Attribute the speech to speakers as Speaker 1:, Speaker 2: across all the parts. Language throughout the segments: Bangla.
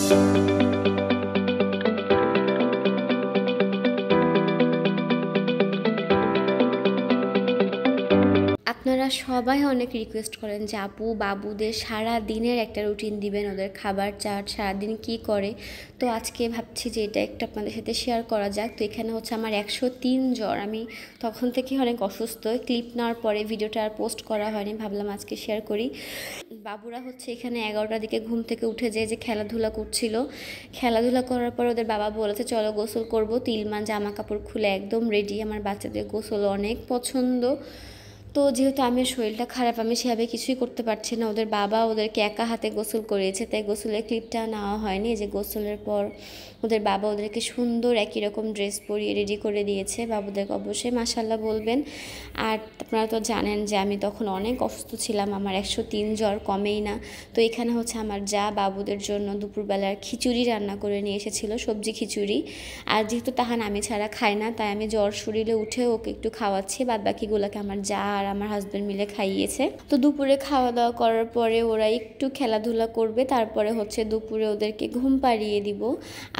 Speaker 1: আপনারা সবাই অনেক রিকোয়েস্ট করেন যে আপু বাবুদের সারা দিনের একটা রুটিন দিবেন, ওদের খাবার চার্ট সারাদিন কি করে। তো আজকে ভাবছি যে এটা একটু আপনাদের সাথে শেয়ার করা যাক। তো এখানে হচ্ছে আমার 103 জ্বর, আমি তখন থেকে অনেক অসুস্থ। ক্লিপ নেওয়ার পরে ভিডিওটা আর পোস্ট করা হয়নি, ভাবলাম আজকে শেয়ার করি। বাবুরা হচ্ছে এখানে 11টার দিকে ঘুম থেকে উঠে যে খেলাধুলা করছিল। খেলাধুলা করার পর ওদের বাবা বলেছে চলো গোসল করব। তিলমান জামা কাপড় খুলে একদম রেডি। আমার বাচ্চাদের গোসল অনেক পছন্দ। তো যেহেতু আমি শরীরটা খারাপ, আমি সেভাবে কিছুই করতে পারছি না। ওদের বাবা ওদেরকে একা হাতে গোসল করিয়েছে, তাই গোসলের ক্লিপটা নেওয়া হয়নি। যে গোসলের পর ওদের বাবা ওদেরকে সুন্দর একই রকম ড্রেস পরিয়ে রেডি করে দিয়েছে। বাবুদেরকে অবশ্যই মাশাল্লাহ বলবেন। আর আপনারা তো জানেন যে আমি তখন অনেক অসুস্থ ছিলাম, আমার 103 জ্বর কমেই না। তো এখানে হচ্ছে আমার যা বাবুদের জন্য দুপুরবেলার খিচুড়ি রান্না করে নিয়ে এসেছিল, সবজি খিচুড়ি। আর যেহেতু তাহান আমি ছাড়া খায় না, তাই আমি জ্বর শরীরে উঠে ওকে একটু খাওয়াচ্ছি, বাদ বাকিগুলোকে আমার যা আর আমার হাজব্যান্ড মিলে খাইয়েছে। তো দুপুরে খাওয়া দাওয়া করার পরে ওরা একটু খেলাধুলা করবে, তারপরে হচ্ছে দুপুরে ওদেরকে ঘুম পাড়িয়ে দিব।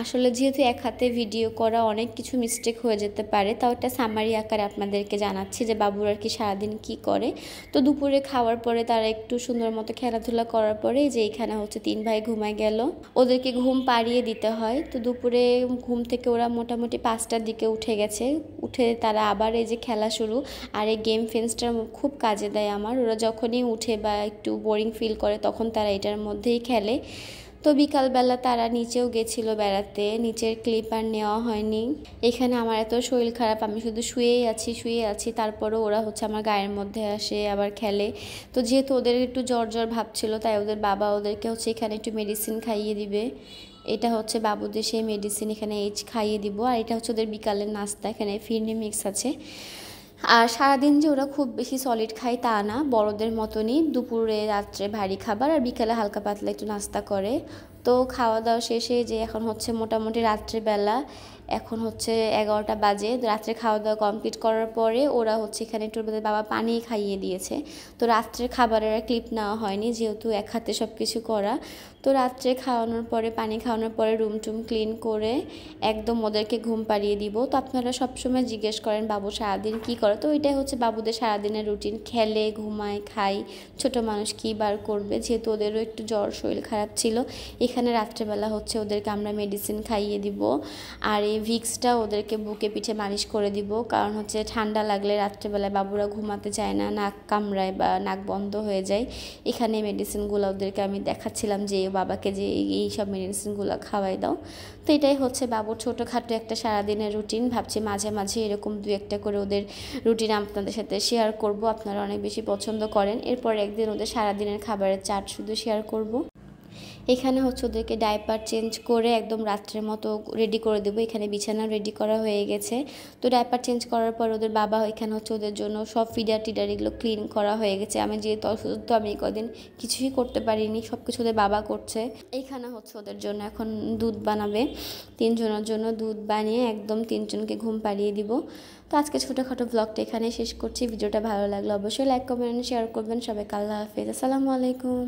Speaker 1: আসলে যেহেতু এক হাতে ভিডিও করা অনেক কিছু মিস্টেক হয়ে যেতে পারে, তাও একটা সামারি আকারে আপনাদেরকে জানাচ্ছি যে বাবুর আর কি সারাদিন কি করে। তো দুপুরে খাওয়ার পরে তারা একটু সুন্দর মতো খেলাধুলা করার পরে যে এখানে হচ্ছে 3 ভাই ঘুমায় গেল, ওদেরকে ঘুম পাড়িয়ে দিতে হয়। তো দুপুরে ঘুম থেকে ওরা মোটামুটি 5টার দিকে উঠে গেছে। উঠে তারা আবার এই যে খেলা শুরু। আর এই গেম ফেন্সটা খুব কাজে দেয় আমার। ওরা যখনই উঠে বা একটু বোরিং ফিল করে তখন তারা এটার মধ্যেই খেলে। তো বিকালবেলা তারা নিচেও গেছিলো বেড়াতে, নিচের ক্লিপ আর নেওয়া হয়নি। এখানে আমার এত শরীর খারাপ, আমি শুধু শুয়ে আছি, তারপরেও ওরা হচ্ছে আমার গায়ের মধ্যে আসে আবার খেলে। তো যেহেতু ওদের একটু জ্বর জ্বর ভাব ছিল, তাই ওদের বাবা ওদেরকে হচ্ছে এখানে একটু মেডিসিন খাইয়ে দিবে। এটা হচ্ছে বাবুদের সেই মেডিসিন, এখানে খাইয়ে দিব। আর এটা হচ্ছে ওদের বিকালের নাস্তা, এখানে ফিরনি মিক্স আছে। আর সারাদিন যে ওরা খুব বেশি সলিড খায় তা না, বড়দের মতনই দুপুরে রাত্রে ভারী খাবার আর বিকালে হালকা পাতলা একটু নাস্তা করে। তো খাওয়া দাওয়া শেষে যে এখন হচ্ছে মোটামুটি রাত্রেবেলা, এখন হচ্ছে 11টা বাজে। রাত্রে খাওয়া দাওয়া কমপ্লিট করার পরে ওরা হচ্ছে এখানে একটু ওদের বাবা পানি খাইয়ে দিয়েছে। তো রাত্রে খাবারের ক্লিপ নেওয়া হয়নি, যেহেতু এক হাতে সব কিছু করা। তো রাত্রে খাওয়ানোর পরে পানি খাওয়ানোর পরে রুম টুম ক্লিন করে একদম ওদেরকে ঘুম পাড়িয়ে দিব। তো আপনারা সবসময় জিজ্ঞেস করেন বাবু সারাদিন কী করে, তো এটাই হচ্ছে বাবুদের সারাদিনের রুটিন, খেলে ঘুমায় খায়। ছোট মানুষ কী বার করবে, যেহেতু ওদেরও একটু জ্বর শরীর খারাপ ছিল। এখানে রাত্রেবেলা হচ্ছে ওদেরকে আমরা মেডিসিন খাইয়ে দিব। আর এই ভিক্সটা ওদেরকে বুকে পিঠে মালিশ করে দিব, কারণ হচ্ছে ঠান্ডা লাগলে রাত্রেবেলায় বাবুরা ঘুমাতে চায় না, নাক কামড়ায় বা নাক বন্ধ হয়ে যায়। এখানে মেডিসিনগুলো ওদেরকে আমি দেখাচ্ছিলাম যে বাবাকে যে এই সব মেডিসিনগুলো খাওয়াই দাও। তো এটাই হচ্ছে বাবুর ছোটোখাটো একটা সারাদিনের রুটিন। ভাবছি মাঝে মাঝে এরকম 2-1টা করে ওদের রুটিন আপনাদের সাথে শেয়ার করব, আপনারা অনেক বেশি পছন্দ করেন। এরপর একদিন ওদের সারাদিনের খাবারের চার্ট শুধু শেয়ার করব। এখানে হচ্ছে ওদেরকে ডাইপার চেঞ্জ করে একদম রাত্রের মতো রেডি করে দেবো। এখানে বিছানা রেডি করা হয়ে গেছে। তো ডাইপার চেঞ্জ করার পর ওদের বাবা এখানে হচ্ছে ওদের জন্য সব ফিডার টিডার এগুলো ক্লিন করা হয়ে গেছে। আমি যেহেতু অসুস্থ, আমি কদিন কিছুই করতে পারিনি, সব কিছু ওদের বাবা করছে। এইখানে হচ্ছে ওদের জন্য এখন দুধ বানাবে, 3 জনের জন্য দুধ বানিয়ে একদম 3 জনকে ঘুম পাড়িয়ে দিব। তো আজকে ছোটোখাটো ব্লগটা এখানে শেষ করছি। ভিডিওটা ভালো লাগলে অবশ্যই লাইক কমেন্ট শেয়ার করবেন। সবাইকে আল্লাহ হাফেজ, আসসালামু আলাইকুম।